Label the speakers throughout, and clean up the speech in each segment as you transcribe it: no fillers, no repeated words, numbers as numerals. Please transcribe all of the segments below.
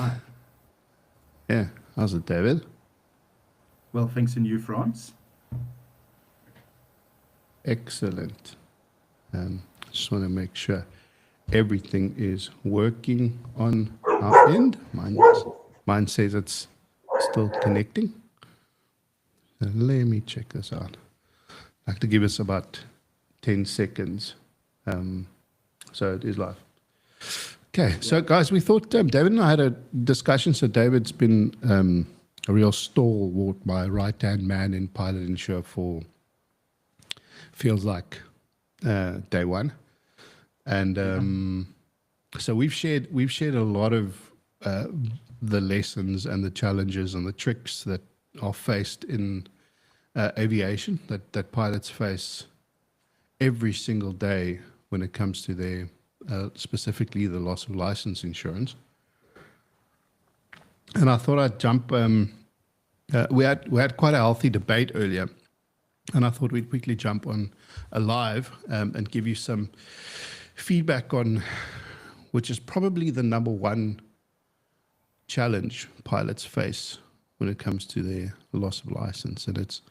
Speaker 1: live.
Speaker 2: Yeah, how's it, David?
Speaker 1: Well, thanks in you, France.
Speaker 2: Excellent. Just want to make sure everything is working on our end. Mine says it's still connecting. So let me check this out. I'd like to give us about 10 seconds. So it is live. Okay, so guys, we thought David and I had a discussion. So David's been a real stalwart, my right-hand man in Pilot Insure for feels like day one, and so we've shared a lot of the lessons and the challenges and the tricks that are faced in aviation that pilots face every single day when it comes to their specifically the loss of license insurance. And I thought I'd jump. We had quite a healthy debate earlier, and I thought we'd quickly jump on a live and give you some feedback on which is probably the number one challenge pilots face when it comes to their loss of license. And it's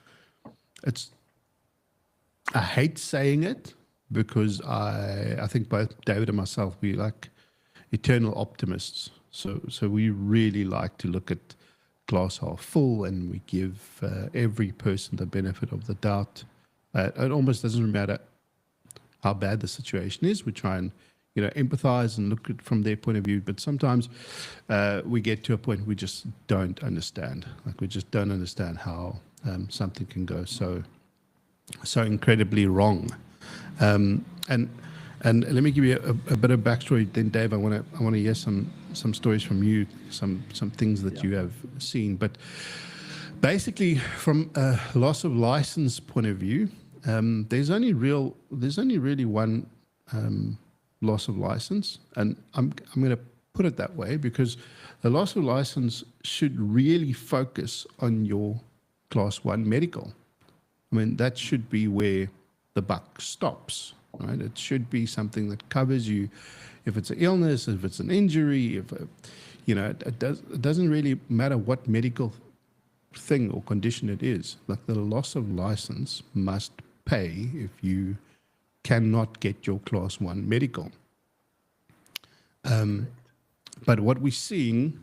Speaker 2: I hate saying it because I think both David and myself, we like eternal optimists. So we really like to look at glass half full, and we give every person the benefit of the doubt. It almost doesn't matter how bad the situation is. We try and empathize and look at it from their point of view. But sometimes we get to a point we just don't understand. Like we just don't understand how something can go so incredibly wrong. And let me give you a bit of backstory. Then, Dave, I want to hear some stories from you, some things that you have seen. But basically, from a loss of license point of view, there's only really one loss of license, and I'm going to put it that way because the loss of license should really focus on your Class 1 medical. I mean, that should be where the buck stops, right? It should be something that covers you if it's an illness, if it's an injury, it doesn't really matter what medical thing or condition it is. Like the loss of license must pay if you cannot get your Class 1 medical. But what we're seeing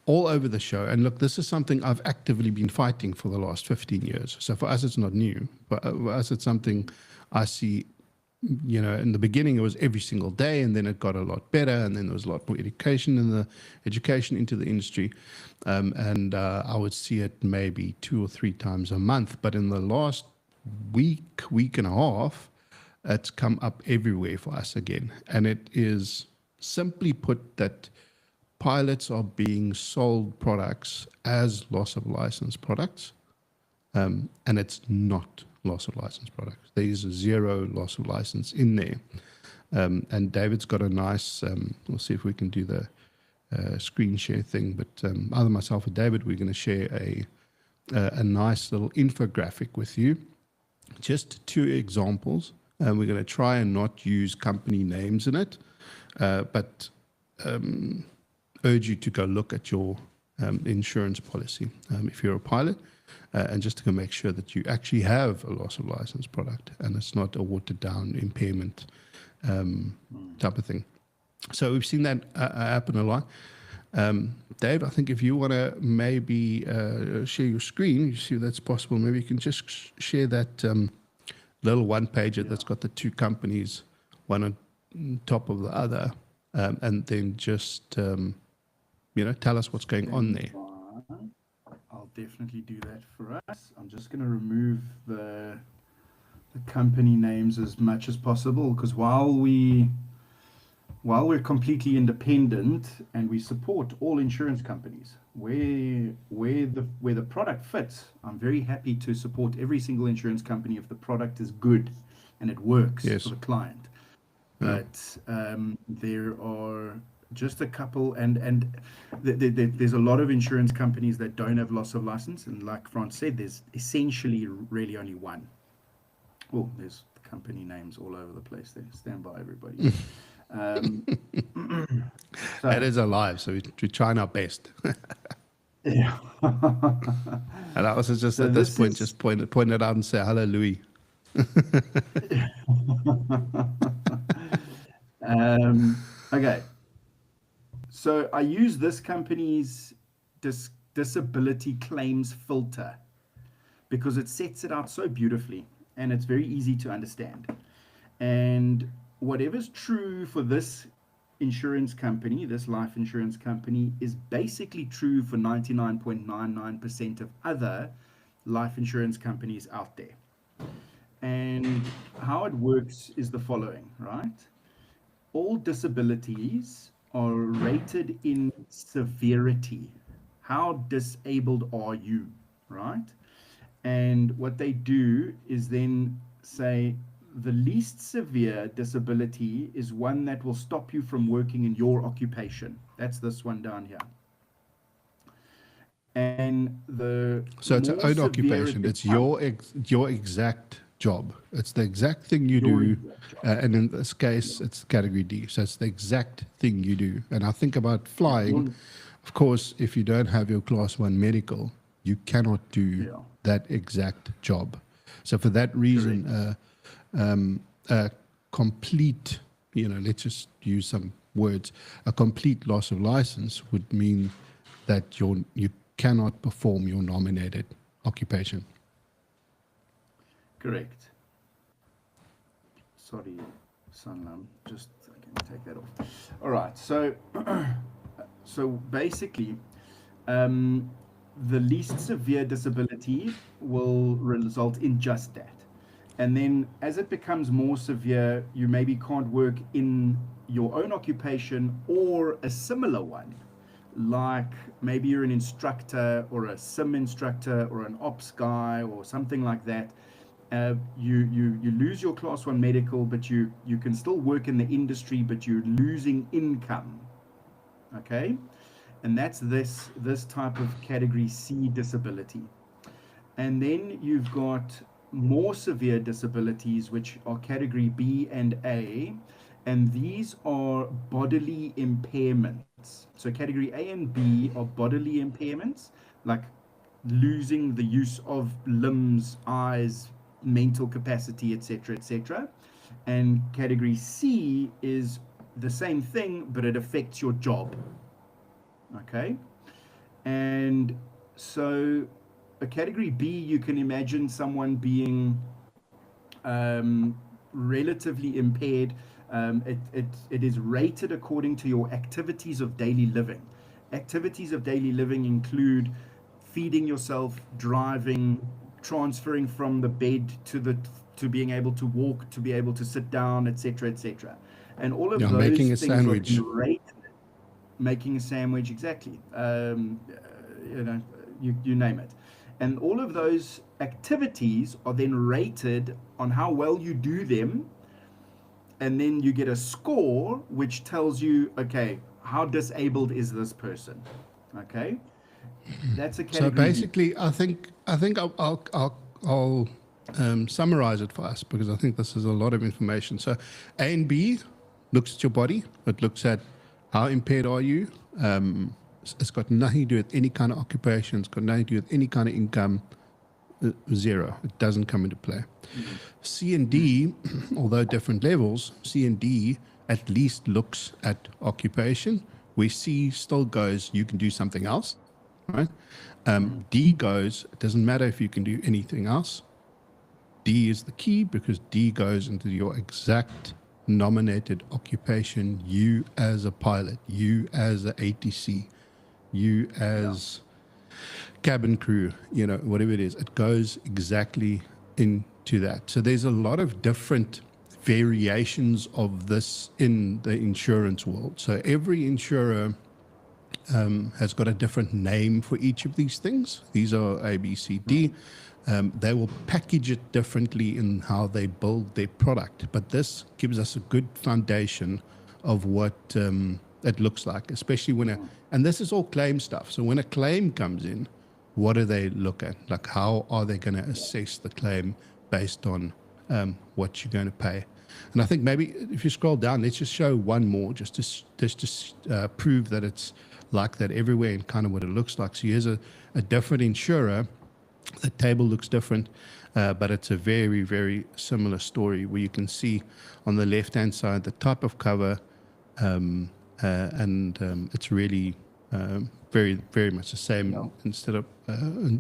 Speaker 2: all over the show, and look, this is something I've actively been fighting for the last 15 years. So for us, it's not new. But for us, it's something I see, in the beginning, it was every single day, and then it got a lot better, and then there was a lot more education into the industry. And I would see it maybe 2 or 3 times a month. But in the last week and a half, it's come up everywhere for us again. And it is simply put that pilots are being sold products as loss of license products, and it's not loss of license products. There is a zero loss of license in there. And David's got a nice, we'll see if we can do the screen share thing, but either myself or David, we're going to share a nice little infographic with you. Just 2 examples. We're going to try and not use company names in it, but urge you to go look at your insurance policy if you're a pilot, and just to go make sure that you actually have a loss of license product and it's not a watered down impairment type of thing. So we've seen that happen a lot. Dave, I think if you want to maybe share your screen, you see that's possible. Maybe you can just share that little one pager that's got the 2 companies, one on top of the other, and then just tell us what's going on there.
Speaker 1: I'll definitely do that for us. I'm just going to remove the company names as much as possible, because while we're completely independent and we support all insurance companies, where the product fits, I'm very happy to support every single insurance company if the product is good and it works for the client. But there are just a couple, and there's a lot of insurance companies that don't have loss of license, and like Franz said, there's essentially really only one. Oh, there's company names all over the place there. Stand by, everybody. Um,
Speaker 2: That
Speaker 1: so,
Speaker 2: is alive, so we're trying our best.
Speaker 1: yeah.
Speaker 2: And I also just
Speaker 1: So
Speaker 2: at this
Speaker 1: this
Speaker 2: point
Speaker 1: is
Speaker 2: just point it out and say hello, Louis.
Speaker 1: okay. So I use this company's disability claims filter because it sets it out so beautifully and it's very easy to understand. And whatever's true for this insurance company, this life insurance company, is basically true for 99.99% of other life insurance companies out there. And how it works is the following, right? All disabilities are rated in severity. How disabled are you, right? And what they do is then say the least severe disability is one that will stop you from working in your occupation. That's this one down here. And the
Speaker 2: So it's an
Speaker 1: more
Speaker 2: own
Speaker 1: severe it
Speaker 2: occupation. It's
Speaker 1: becomes,
Speaker 2: your exact job. It's the exact thing you
Speaker 1: your
Speaker 2: do,
Speaker 1: exact job.
Speaker 2: and in this case, it's category D. So it's the exact thing you do. And I think about
Speaker 1: Yeah,
Speaker 2: flying. Of course, if you don't have your class one medical, you cannot do
Speaker 1: yeah,
Speaker 2: that exact job. So for that reason,
Speaker 1: correct.
Speaker 2: a complete, let's just use some words, a complete loss of license would mean that you cannot perform your nominated occupation.
Speaker 1: Correct. Sorry, Sanlam. Just I can take that off. All right. So basically, um, the least severe disability will result in just that. And then as it becomes more severe, you maybe can't work in your own occupation or a similar one. Like maybe you're an instructor or a sim instructor or an ops guy or something like that. You lose your class one medical, but you can still work in the industry, but you're losing income. Okay, and that's this type of category C disability. And then you've got more severe disabilities, which are category B and A, and these are bodily impairments. So category A and B are bodily impairments, like losing the use of limbs, eyes, mental capacity, etc., etc. And category C is the same thing, but it affects your job. Okay, and so a category B, you can imagine someone being relatively impaired. It is rated according to your activities of daily living. Activities of daily living include feeding yourself, driving, transferring from the bed to being able to walk, to be able to sit down, etc., etc. And all of
Speaker 2: Yeah,
Speaker 1: those
Speaker 2: making a
Speaker 1: things are then
Speaker 2: sandwich.
Speaker 1: rated. Making a sandwich, exactly. You name it. And all of those activities are then rated on how well you do them, and then you get a score which tells you, okay, how disabled is this person? Okay, that's a
Speaker 2: So
Speaker 1: category B.
Speaker 2: basically, I think I'll summarize it for us because I think this is a lot of information. So A and B looks at your body. It looks at how impaired are you. It's got nothing to do with any kind of occupation. It's got nothing to do with any kind of income. Zero. It doesn't come into play.
Speaker 1: Mm.
Speaker 2: C and
Speaker 1: Mm.
Speaker 2: D, although different levels, C and D at least looks at occupation, where C still goes, you can do something else, right?
Speaker 1: Mm.
Speaker 2: D goes, it doesn't matter if you can do anything else. D is the key because D goes into your exact nominated occupation, you as a pilot, you as a ATC, you
Speaker 1: Yeah.
Speaker 2: as cabin crew, whatever it is, it goes exactly into that. So there's a lot of different variations of this in the insurance world. So every insurer has got a different name for each of these things. These are A, B, C, D. They will package it differently in how they build their product. But this gives us a good foundation of what it looks like, especially and this is all claim stuff. So when a claim comes in, what do they look at? Like, how are they going to assess the claim based on what you're going to pay? And I think maybe if you scroll down, let's just show one more just to prove that it's like that everywhere and kind of what it looks like. So here's a different insurer. The table looks different, but it's a very, very similar story where you can see on the left-hand side the type of cover, and it's really very, very much the same.
Speaker 1: Yeah.
Speaker 2: Instead of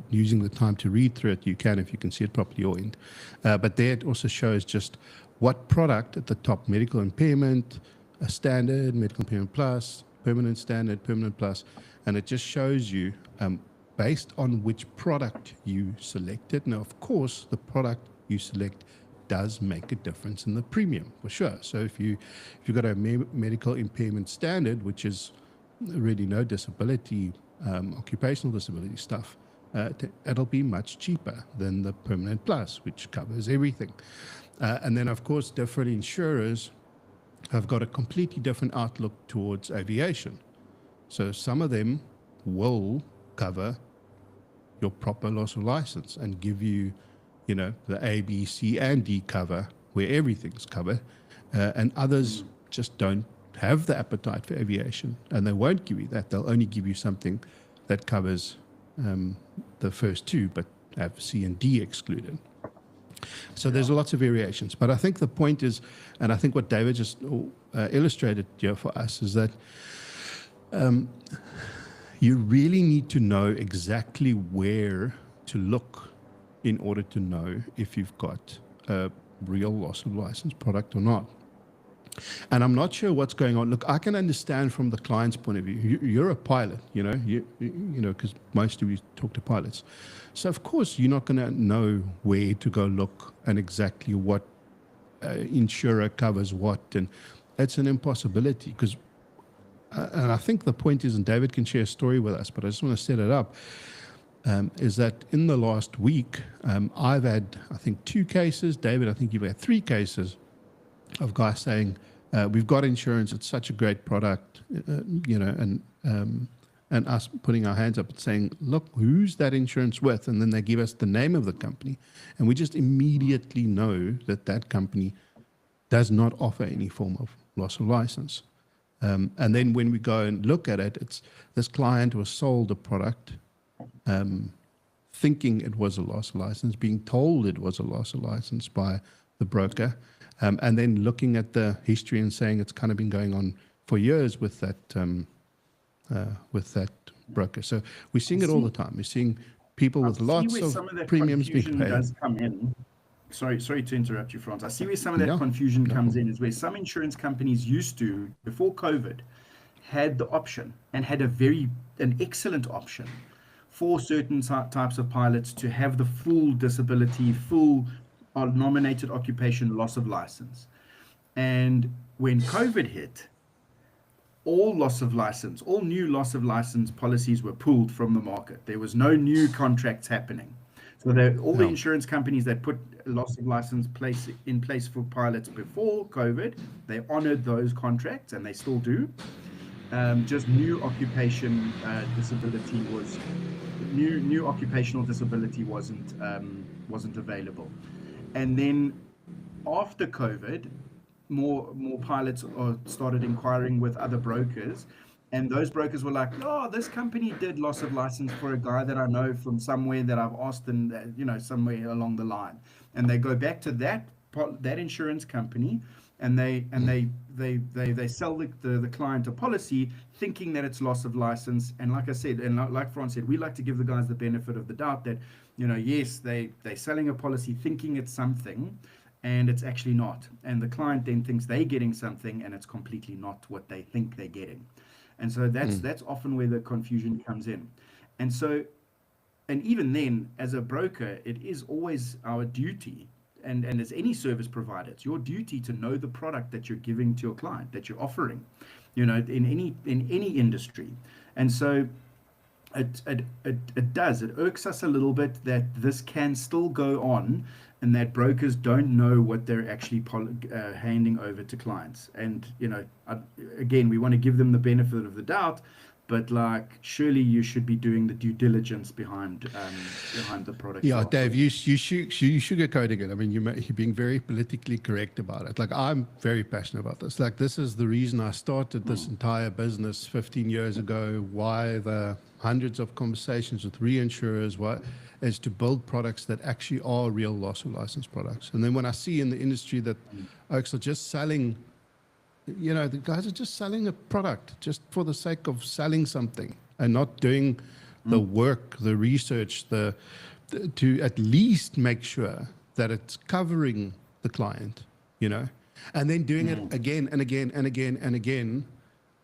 Speaker 2: using the time to read through it, you can, if you can see it properly, your end. But there it also shows just what product at the top: medical impairment, a standard, medical impairment plus, permanent standard, permanent plus, and it just shows you based on which product you selected. Now, of course, the product you select does make a difference in the premium for sure. So if you've got a medical impairment standard, which is really no disability, occupational disability stuff, it'll be much cheaper than the permanent plus, which covers everything. And then, of course, different insurers have got a completely different outlook towards aviation. So some of them will cover your proper loss of license and give you, the A, B, C, and D cover where everything's covered, and others just don't have the appetite for aviation, and they won't give you that. They'll only give you something that covers the first two, but have C and D excluded. So there's lots of variations. But I think the point is, and I think what David just illustrated here for us, is that you really need to know exactly where to look in order to know if you've got a real loss of license product or not. And I'm not sure what's going on. Look, I can understand from the client's point of view. You're a pilot, because most of you talk to pilots. So of course you're not going to know where to go look and exactly what insurer covers what, and it's an impossibility. Because, and I think the point is, and David can share a story with us, but I just want to set it up. Is that in the last week, I've had, I think, 2 cases. David, I think you've had 3 cases of guys saying, we've got insurance, it's such a great product, and us putting our hands up and saying, look, who's that insurance with? And then they give us the name of the company, and we just immediately know that that company does not offer any form of loss of license. And then when we go and look at it, it's this client was sold a product thinking it was a loss of license, being told it was a loss of license by the broker, and then looking at the history and saying it's kind of been going on for years with that broker. So we're seeing it all the time. We're seeing people with lots of premiums being paid.
Speaker 1: Does come in. Sorry to interrupt you, Franz. I see where some of that confusion comes in, is where some insurance companies used to, before COVID, had the option, and had an excellent option for certain types of pilots to have the full disability, full nominated occupation loss of license. And when COVID hit, all new loss of license policies were pulled from the market. There was no new contracts happening. So the insurance companies that put loss of license in place for pilots before COVID, they honored those contracts, and they still do. Just new occupation disability was new occupational disability wasn't available. And then after COVID, more pilots started inquiring with other brokers, and those brokers were like, oh, this company did loss of license for a guy that I know from somewhere that I've asked them, somewhere along the line. And they go back to that insurance company, and they sell the client a policy thinking that it's loss of license. And like I said, and like Franz said, we like to give the guys the benefit of the doubt that, yes, they're selling a policy thinking it's something, and it's actually not. And the client then thinks they're getting something, and it's completely not what they think they're getting. And so that's often where the confusion comes in. And so, and even then, as a broker, it is always our duty, and as any service provider, it's your duty to know the product that you're giving to your client, that you're offering, in any industry. And so it irks us a little bit that this can still go on, and that brokers don't know what they're actually handing over to clients. And again, we want to give them the benefit of the doubt, but like surely you should be doing the due diligence behind the product.
Speaker 2: Yeah,
Speaker 1: you're
Speaker 2: Dave,
Speaker 1: offering.
Speaker 2: you sugarcoating it. I mean, you're being very politically correct about it. Like, I'm very passionate about this. Like, this is the reason I started this entire business 15 years ago. Why the hundreds of conversations with reinsurers? Why is to build products that actually are real loss of license products. And then when I see in the industry that oaks are just selling, the guys are just selling a product just for the sake of selling something and not doing the work, the research, to at least make sure that it's covering the client, and then doing it again and again and again and again.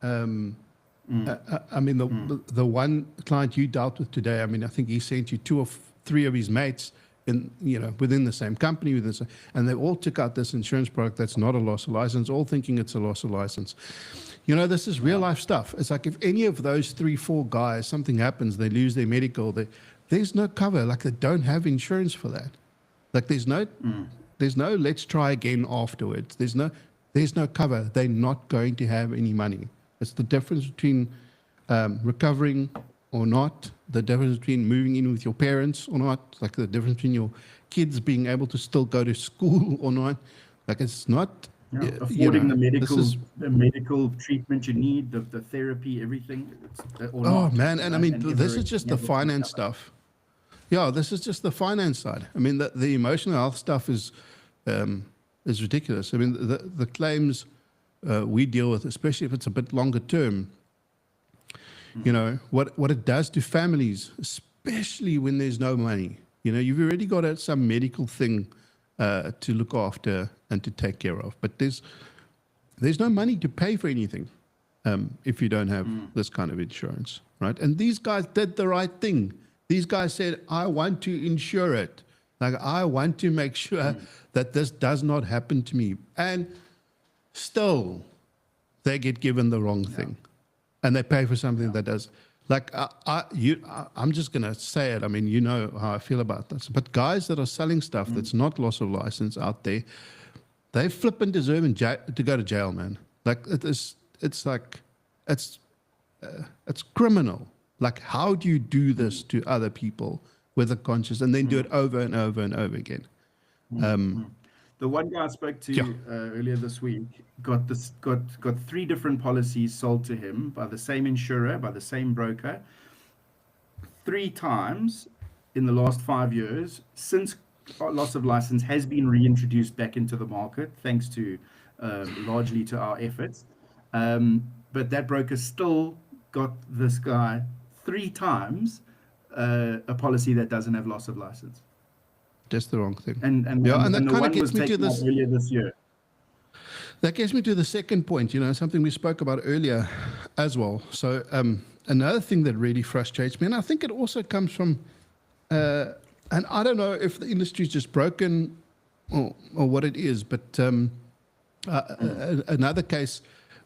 Speaker 2: I mean, the one client you dealt with today, I mean, I think he sent you 2 or 3 of his mates within the same company, and they all took out this insurance product that's not a loss of license, all thinking it's a loss of license. This is real life stuff. It's like if any of those 3, 4 guys, something happens, they lose their medical, there's no cover. Like, they don't have insurance for that. Like, there's no let's try again afterwards. There's no cover. They're not going to have any money. It's the difference between recovering or not, the difference between moving in with your parents or not, like the difference between your kids being able to still go to school or not. Like, it's not
Speaker 1: affording the medical treatment you need, the therapy, everything. Or not,
Speaker 2: man, and I mean,
Speaker 1: and
Speaker 2: this is just the finance stuff. Yeah, this is just the finance side. I mean, the emotional health stuff is ridiculous. I mean, the claims we deal with, especially if it's a bit longer term, what it does to families, especially when there's no money. You've already got some medical thing to look after and to take care of, but there's no money to pay for anything if you don't have this kind of insurance, right? And these guys did the right thing. These guys said, I want to insure it. Like, I want to make sure that this does not happen to me. And still, they get given the wrong thing. And they pay for something that does. Like, I'm just going to say it. I mean, you know how I feel about this. But guys that are selling stuff that's not loss of license out there, they flip and deserve to go to jail, man. Like, it's criminal. Like, how do you do this to other people with a conscience and then do it over and over and over again?
Speaker 1: The one guy I spoke to earlier this week got 3 different policies sold to him by the same insurer, by the same broker, 3 times in the last 5 years since loss of license has been reintroduced back into the market, thanks to largely to our efforts. But that broker still got this guy 3 times a policy that doesn't have loss of license.
Speaker 2: Just the wrong thing.
Speaker 1: And
Speaker 2: that
Speaker 1: the
Speaker 2: kind of
Speaker 1: one
Speaker 2: gets
Speaker 1: was
Speaker 2: me to
Speaker 1: taken out
Speaker 2: this
Speaker 1: earlier this year.
Speaker 2: That gets me to the second point, something we spoke about earlier as well. So another thing that really frustrates me, and I think it also comes from, and I don't know if the industry is just broken or what it is, but another case,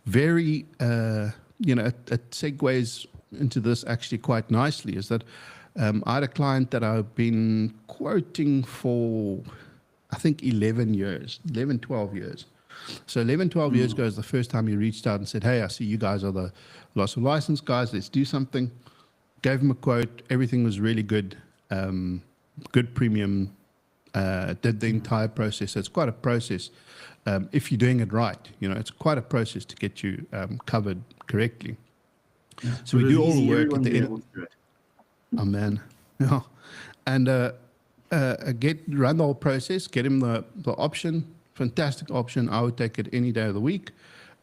Speaker 2: very, it segues into this actually quite nicely, is that I had a client that I've been quoting for, I think, 11 years, 11, 12 years. So 11, 12 years ago is the first time he reached out and said, hey, I see you guys are the loss of license guys. Let's do something. Gave him a quote. Everything was really good. Good premium. Did the entire process. So it's quite a process. If you're doing it right, it's quite a process to get you covered correctly. Yeah. So we do all the work at the end. Oh, man. Yeah. And run the whole process, get him the option. Fantastic option. I would take it any day of the week.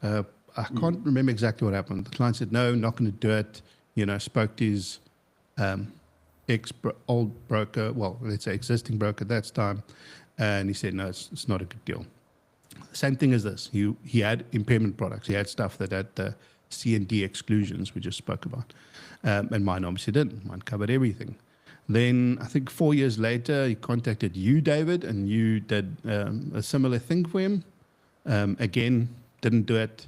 Speaker 2: I can't remember exactly what happened. The client said, no, not going to do it. Spoke to his old broker, well, let's say existing broker at that time. And he said, no, it's not a good deal. Same thing as this. He had impairment products. He had stuff that had the C and D exclusions we just spoke about. And mine obviously didn't. Mine covered everything. Then I think 4 years later, he contacted you, David, and you did a similar thing for him. Again, didn't do it.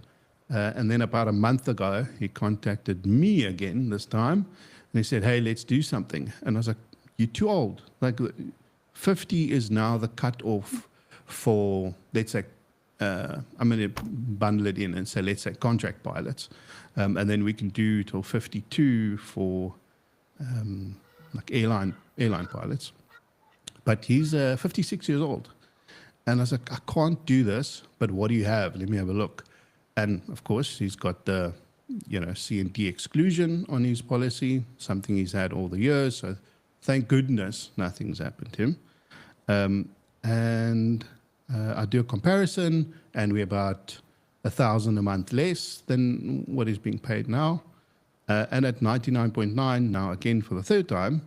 Speaker 2: And then about a month ago, he contacted me again this time. And he said, hey, let's do something. And I was like, you're too old. Like 50 is now the cutoff for, let's say, I'm going to bundle it in and say, let's say contract pilots, and then we can do till 52 for like airline pilots. But he's 56 years old. And I was like, I can't do this, but what do you have? Let me have a look. And of course, he's got the, C&D exclusion on his policy, something he's had all the years. So thank goodness nothing's happened to him. And I do a comparison, and we're about 1,000 a month less than what is being paid now. And at 99.9, now again for the third time,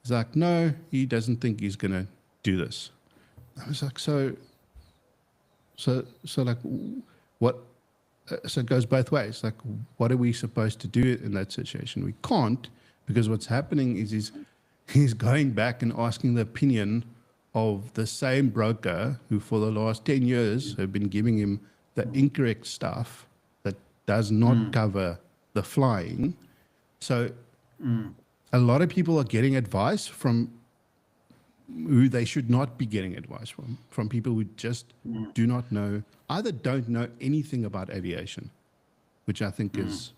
Speaker 2: he's like, no, he doesn't think he's going to do this. I was like, so like, what? So it goes both ways. Like, what are we supposed to do in that situation? We can't, because what's happening is he's going back and asking the opinion of the same broker who for the last 10 years have been giving him the incorrect stuff that does not cover the flying. So a lot of people are getting advice from who they should not be getting advice from people who just do not know, either don't know anything about aviation, which I think is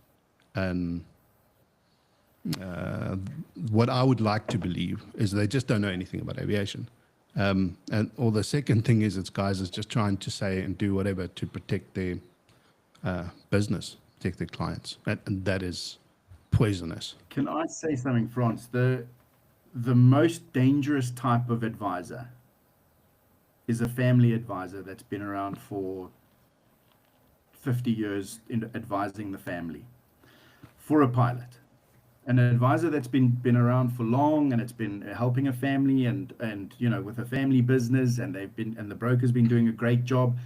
Speaker 2: what I would like to believe is they just don't know anything about aviation. Or the second thing is it's guys that's just trying to say and do whatever to protect their business, protect their clients. And that is poisonous.
Speaker 1: Can I say something, Franz? The most dangerous type of advisor is a family advisor that's been around for 50 years in advising the family for a pilot. An advisor that's been around for long, and it's been helping a family and with a family business, and the broker's been doing a great job.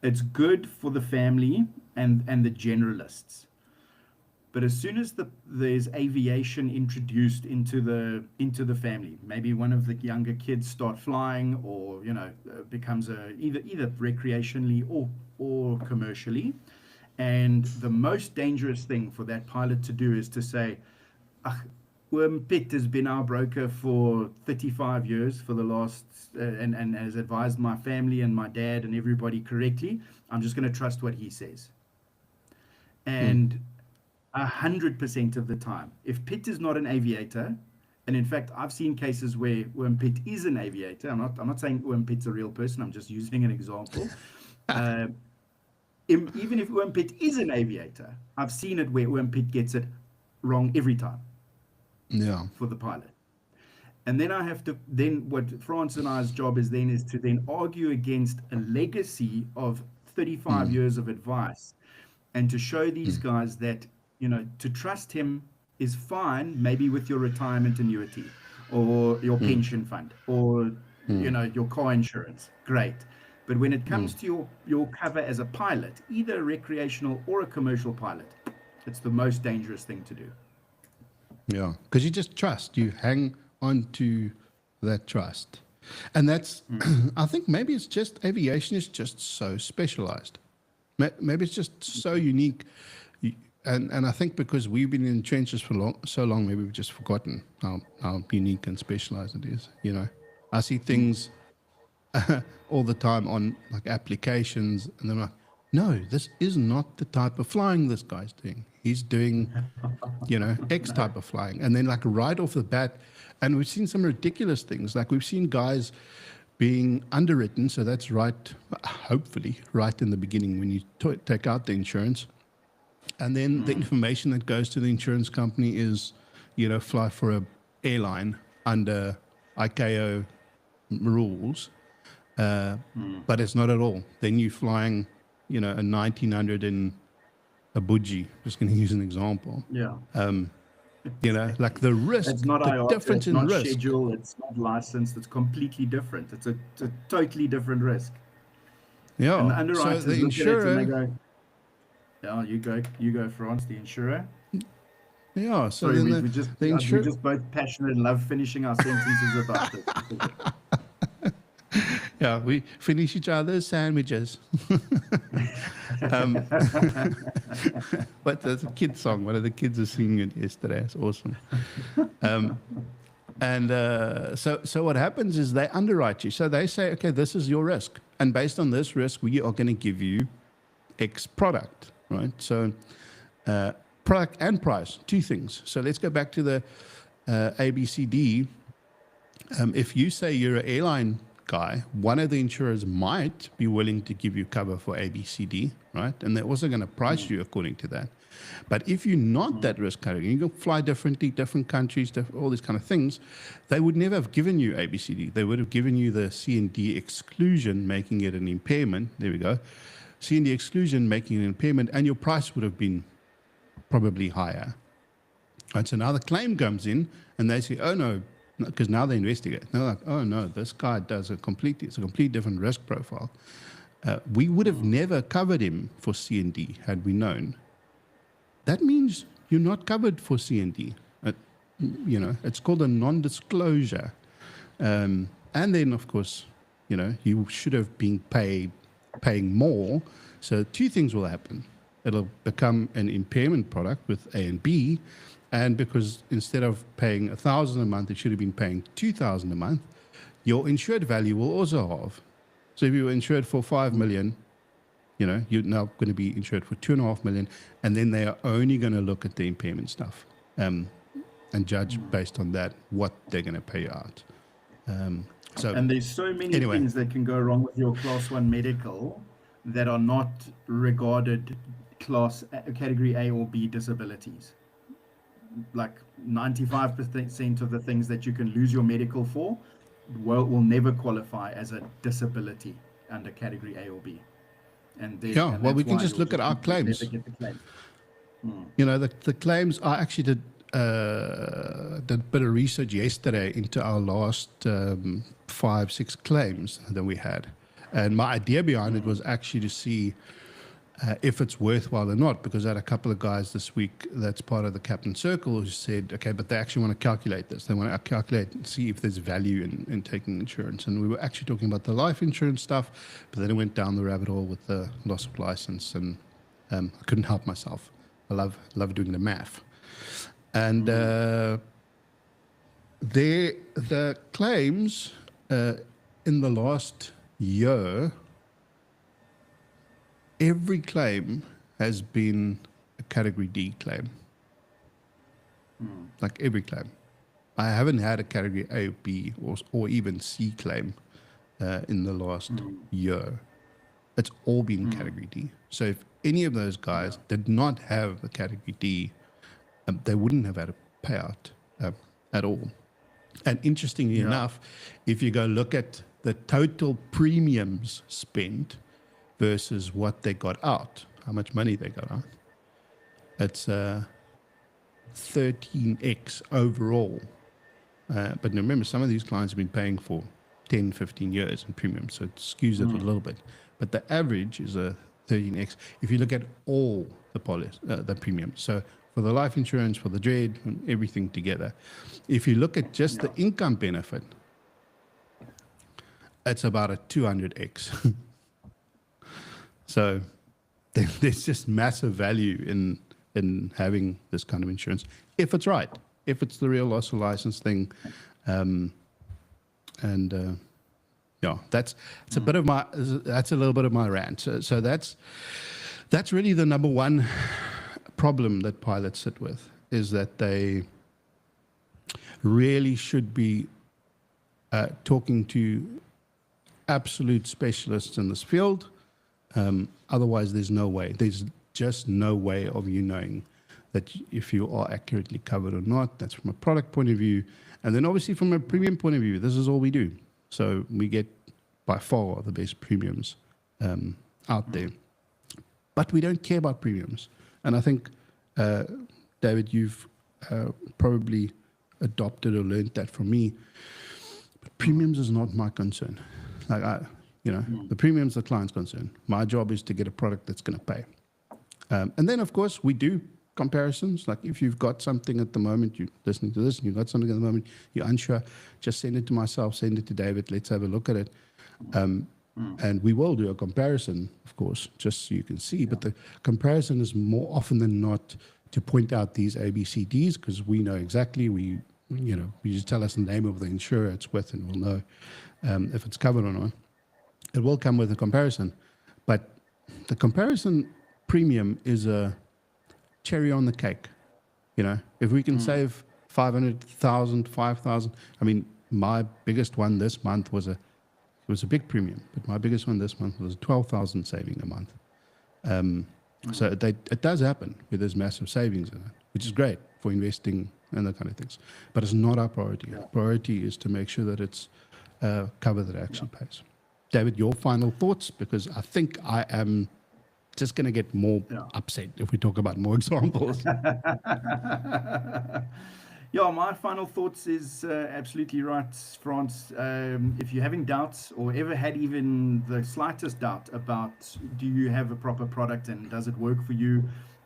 Speaker 1: It's good for the family and the generalists. But as soon as there's aviation introduced into the family, maybe one of the younger kids start flying, or becomes either recreationally or commercially, and the most dangerous thing for that pilot to do is to say, Pitt has been our broker for 35 years for the last and has advised my family and my dad and everybody correctly. I'm just going to trust what he says. And 100% of the time, if Pitt is not an aviator, and in fact, I've seen cases where Pitt is an aviator. I'm not saying Pitt's a real person. I'm just using an example. Even if Pitt is an aviator, I've seen it where Pitt gets it wrong every time.
Speaker 2: Yeah.
Speaker 1: For the pilot. And then what France and I's job is to argue against a legacy of 35 years of advice, and to show these guys that to trust him is fine, maybe with your retirement annuity or your pension fund or your car insurance, great. But when it comes to your cover as a pilot, either a recreational or a commercial pilot, it's the most dangerous thing to do.
Speaker 2: Yeah, because you just trust. You hang on to that trust. And that's, I think maybe it's just aviation is just so specialized. Maybe it's just so unique. And I think because we've been in trenches for so long, maybe we've just forgotten how unique and specialized it is. I see things all the time on like applications, and they're like, no, this is not the type of flying this guy's doing. He's doing, X type of flying. And then like right off the bat, and we've seen some ridiculous things. Like we've seen guys being underwritten. So that's right, hopefully right in the beginning when you take out the insurance. And then the information that goes to the insurance company is, fly for a airline under ICAO rules. But it's not at all. Then you're flying, a 1900 in Abuja, just going to use an example.
Speaker 1: Yeah.
Speaker 2: Like the risk,
Speaker 1: it's not
Speaker 2: the difference in risk.
Speaker 1: It's not schedule, it's not licensed, it's completely different. It's a totally different risk.
Speaker 2: Yeah.
Speaker 1: And the underwriters
Speaker 2: so the
Speaker 1: look
Speaker 2: insurer,
Speaker 1: at it and they go, yeah, you go, France, the insurer.
Speaker 2: Yeah, so
Speaker 1: Sorry,
Speaker 2: then
Speaker 1: we're just both passionate and love finishing our sentences about it.
Speaker 2: Yeah, we finish each other's sandwiches. But there's a kid's song. One of the kids was singing it yesterday. It's awesome. So what happens is they underwrite you. So they say, okay, this is your risk. and based on this risk, we are going to give you X product, right? So product and price, two things. So let's go back to the ABCD. If you say you're an airline guy, one of the insurers might be willing to give you cover for ABCD, right? And they're also going to price you according to that. But if you're not that risk category, you can fly differently, different countries, all these kind of things, they would never have given you ABCD. They would have given you the C&D exclusion, making it an impairment. There we go. C&D exclusion, making it an impairment, and your price would have been probably higher. Right, so now the claim comes in, and they say, oh, no, because now they investigate. They're like, oh, no, this guy does it's a complete different risk profile. We would have never covered him for C&D had we known. That means you're not covered for C&D. It's called a non-disclosure. And then, of course, you should have been paying more. So two things will happen. It'll become an impairment product with A and B. And because instead of paying $1,000 a month, it should have been paying $2,000 a month, your insured value will also halve. So if you were insured for $5 million, you're now going to be insured for $2.5 million, and then they are only going to look at the impairment stuff and judge based on that what they're going to pay you out. And
Speaker 1: there's so many things that can go wrong with your Class 1 medical that are not regarded category A or B disabilities. Like 95% of the things that you can lose your medical for will never qualify as a disability under category A or B. And
Speaker 2: we can just look at our claims. The claims, I actually did a bit of research yesterday into our last 5-6 claims that we had. And my idea behind it was actually to see if it's worthwhile or not, because I had a couple of guys this week that's part of the Captain Circle who said, okay, but they actually want to calculate this. They want to calculate and see if there's value in taking insurance. And we were actually talking about the life insurance stuff, but then it went down the rabbit hole with the loss of license, and I couldn't help myself. I love doing the math. And the claims in the last year, every claim has been a category D claim. Like every claim. I haven't had a category A, B, or even C claim in the last year. It's all been category D. So if any of those guys did not have the category D, they wouldn't have had a payout at all. And interestingly enough, if you go look at the total premiums spent versus what they got out, how much money they got out, it's 13x overall. But remember, some of these clients have been paying for 10, 15 years in premiums, so it skews it a little bit. But the average is a 13x if you look at all the premiums. So for the life insurance, for the dread, and everything together. If you look at just the income benefit, it's about a 200x. So there's just massive value in having this kind of insurance, if it's right, if it's the real loss of license thing. That's a little bit of my rant. So that's really the number one problem that pilots sit with, is that they really should be talking to absolute specialists in this field. Otherwise, there's no way. There's just no way of you knowing that if you are accurately covered or not. That's from a product point of view. And then obviously from a premium point of view, this is all we do. So we get by far the best premiums out there. But we don't care about premiums. And I think, David, you've probably adopted or learned that from me. But premiums is not my concern. The premium's the client's concern. My job is to get a product that's going to pay. And then, of course, we do comparisons. Like if you've got something at the moment, you're listening to this, and you've got something at the moment, you're unsure, just send it to myself, send it to David, let's have a look at it. And we will do a comparison, of course, just so you can see. But the comparison is more often than not to point out these ABCDs, because we know exactly, you just tell us the name of the insurer it's with, and we'll know if it's covered or not. it will come with a comparison, but the comparison premium is a cherry on the cake. You know, if we can save 500,000, 5,000. I mean, my biggest one this month was it was a big premium, but my biggest one this month was 12,000 saving a month. So it does happen where there's massive savings in it, which is great for investing and that kind of things. But it's not our priority. Our priority is to make sure that it's cover that actually pays. David, your final thoughts? Because I think I am just going to get more upset if we talk about more examples.
Speaker 1: Yeah, my final thoughts is absolutely right, Franz. If you're having doubts or ever had even the slightest doubt about do you have a proper product and does it work for you,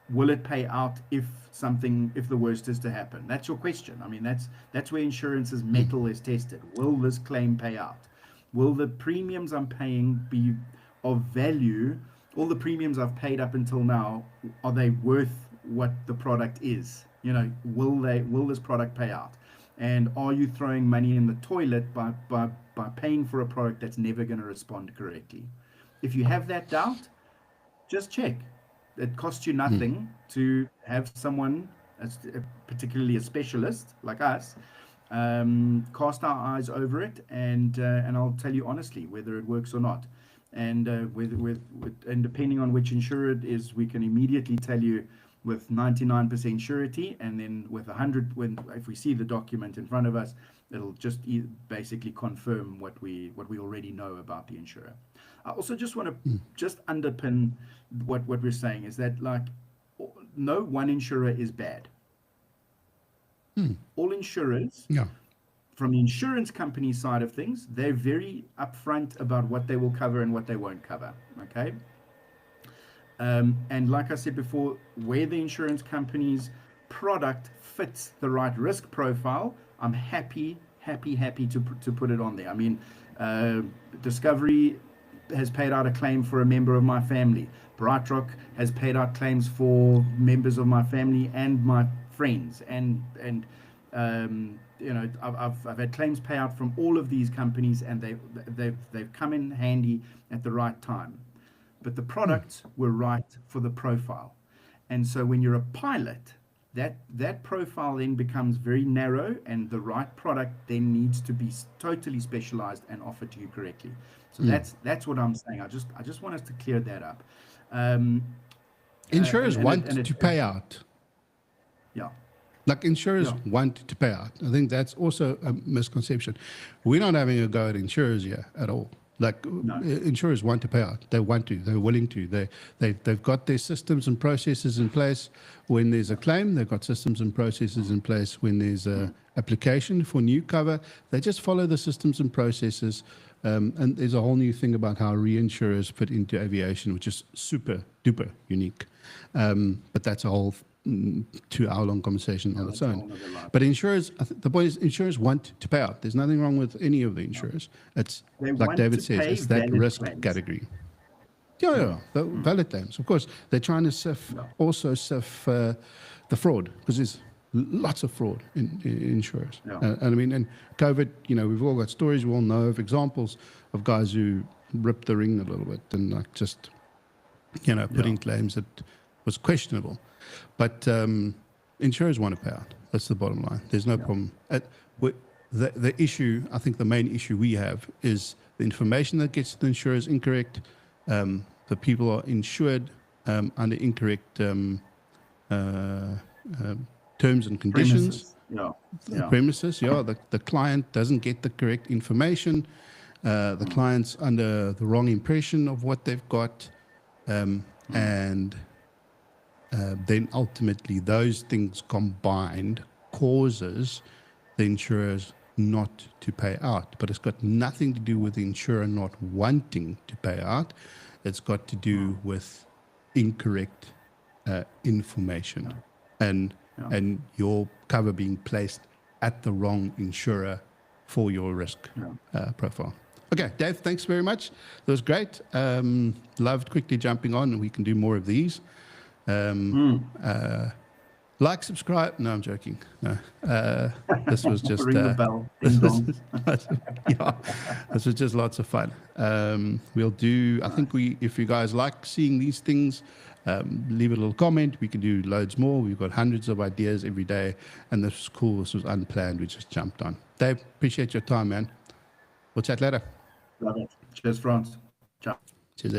Speaker 1: will it pay out if the worst is to happen? That's your question. I mean, that's where insurance's metal is tested. Will this claim pay out? Will the premiums I'm paying be of value? All the premiums I've paid up until now, are they worth what the product is? You know, will this product pay out? And are you throwing money in the toilet by paying for a product that's never going to respond correctly? If you have that doubt, just check. It costs you nothing to have someone, particularly a specialist like us, cast our eyes over it, and I'll tell you honestly whether it works or not. And and depending on which insurer it is, we can immediately tell you with 99% surety, and then with 100, if we see the document in front of us, it'll just basically confirm what we already know about the insurer. I also just want to just underpin what we're saying is that, like, no one insurer is bad. All insurers, from the insurance company side of things, they're very upfront about what they will cover and what they won't cover. Okay. And like I said before, where the insurance company's product fits the right risk profile, I'm happy to put it on there. I mean, Discovery has paid out a claim for a member of my family. BrightRock has paid out claims for members of my family and my friends. And you know, I've had claims pay out from all of these companies, and they've come in handy at the right time. But the products were right for the profile. And so when you're a pilot, that profile then becomes very narrow, and the right product then needs to be totally specialized and offered to you correctly. So that's what I'm saying. I just want us to clear that up.
Speaker 2: Insurers want to pay out.
Speaker 1: Yeah.
Speaker 2: Like, insurers want to pay out. I think that's also a misconception. We're not having a go at insurers here at all. Like, insurers want to pay out. They want to. They're willing to. They've got their systems and processes in place. When there's a claim, they've got systems and processes in place. When there's a application for new cover, they just follow the systems and processes. And there's a whole new thing about how reinsurers fit into aviation, which is super duper unique. But that's a whole 2-hour-long conversation on its own. But insurers, the point is, insurers want to pay out. There's nothing wrong with any of the insurers. It's like David says, it's that risk category. Valid claims. Of course, they're trying to sift the fraud, because there's lots of fraud in insurers. And I mean, and COVID, you know, we've all got stories, we all know of examples of guys who ripped the ring a little bit and, like, just, you know, putting claims that was questionable. But insurers want to pay out. That's the bottom line. There's no problem. The issue, I think the main issue we have is the information that gets to the insurer is incorrect. The people are insured under incorrect terms and conditions. Premises. The client doesn't get the correct information. The client's under the wrong impression of what they've got. And then ultimately those things combined causes the insurers not to pay out. But it's got nothing to do with the insurer not wanting to pay out. It's got to do with incorrect information and your cover being placed at the wrong insurer for your risk profile. Okay, Dave, thanks very much. That was great. Loved quickly jumping on, and we can do more of these. Like, subscribe. No, I'm joking. No, this was just
Speaker 1: Ring the bell.
Speaker 2: this
Speaker 1: Ding
Speaker 2: was,
Speaker 1: dong.
Speaker 2: yeah, this was just lots of fun. We'll do. I think if you guys like seeing these things, leave a little comment. We can do loads more. We've got hundreds of ideas every day, and this was cool. This was unplanned. We just jumped on. Dave, appreciate your time, man. We'll chat later.
Speaker 1: Love it. Cheers, Franz. Ciao.
Speaker 2: Cheers.